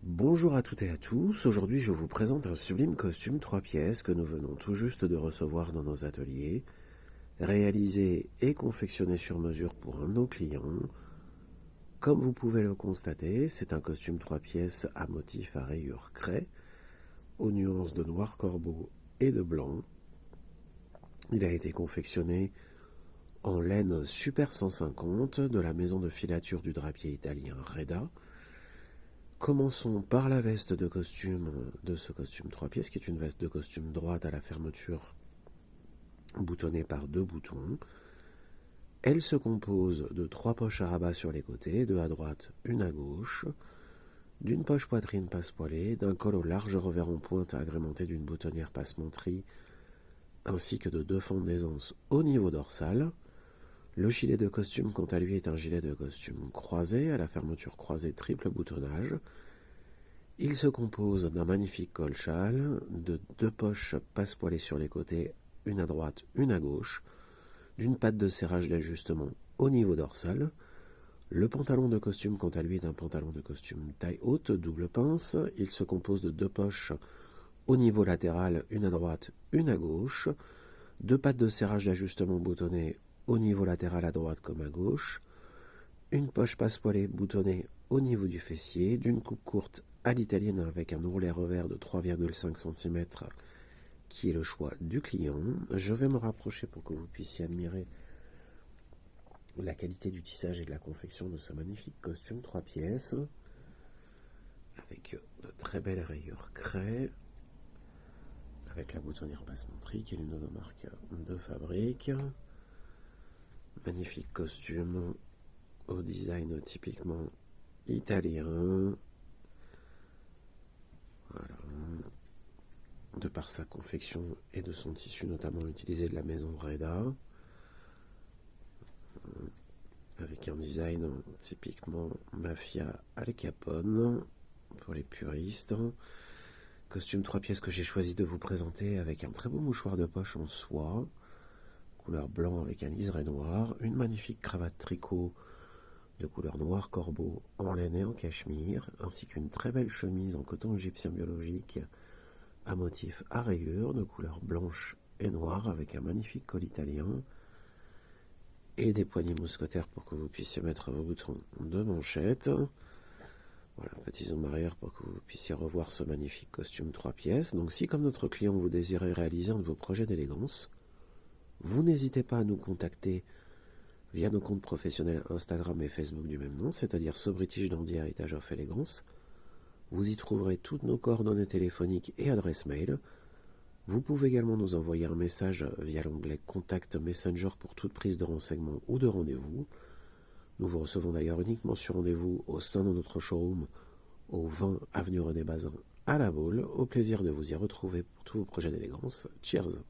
Bonjour à toutes et à tous, aujourd'hui je vous présente un sublime costume 3 pièces que nous venons tout juste de recevoir dans nos ateliers, réalisé et confectionné sur mesure pour un de nos clients. Comme vous pouvez le constater, c'est un costume 3 pièces à motif à rayures craie, aux nuances de noir corbeau et de blanc. Il a été confectionné en laine Super 150 de la maison de filature du drapier italien Reda. Commençons par la veste de costume de ce costume 3 pièces, qui est une veste de costume droite à la fermeture, boutonnée par 2 boutons. Elle se compose de 3 poches à rabat sur les côtés, 2 à droite, une à gauche, d'une poche poitrine passe-poilée, d'un col au large revers en pointe agrémenté d'une boutonnière passe-menterie, ainsi que de 2 fentes d'aisance au niveau dorsal. Le gilet de costume, quant à lui, est un gilet de costume croisé, à la fermeture croisée triple boutonnage. Il se compose d'un magnifique col-châle, de 2 poches passe-poilées sur les côtés, une à droite, une à gauche, d'une patte de serrage d'ajustement au niveau dorsal. Le pantalon de costume, quant à lui, est un pantalon de costume taille haute, double pince. Il se compose de 2 poches au niveau latéral, une à droite, une à gauche, 2 pattes de serrage d'ajustement boutonnées au niveau latéral à droite comme à gauche, une poche passe-poilée boutonnée au niveau du fessier, d'une coupe courte à l'italienne avec un ourlet revers de 3,5 cm qui est le choix du client. Je vais me rapprocher pour que vous puissiez admirer la qualité du tissage et de la confection de ce magnifique costume 3 pièces avec de très belles rayures craie, avec la boutonnière passe-menterie qui est l'une de nos marques de fabrique. Magnifique costume au design typiquement italien. Voilà. De par sa confection et de son tissu notamment utilisé de la maison Reda, avec un design typiquement mafia Al Capone pour les puristes. Costume 3 pièces que j'ai choisi de vous présenter avec un très beau mouchoir de poche en soie, couleur blanc avec un liseré noir, une magnifique cravate tricot de couleur noir corbeau en laine et en cachemire, ainsi qu'une très belle chemise en coton égyptien biologique à motif à rayures de couleur blanche et noire avec un magnifique col italien et des poignées mousquetaires pour que vous puissiez mettre vos boutons de manchette. Voilà, petit zoom arrière pour que vous puissiez revoir ce magnifique costume 3 pièces. Donc si comme notre client vous désirez réaliser un de vos projets d'élégance, vous n'hésitez pas à nous contacter via nos comptes professionnels Instagram et Facebook du même nom, c'est-à-dire So British Dandy Heritage of Elegance. Vous y trouverez toutes nos coordonnées téléphoniques et adresses mail. Vous pouvez également nous envoyer un message via l'onglet Contact Messenger pour toute prise de renseignement ou de rendez-vous. Nous vous recevons d'ailleurs uniquement sur rendez-vous au sein de notre showroom au 20 avenue René Bazin à La Baule. Au plaisir de vous y retrouver pour tous vos projets d'élégance. Cheers!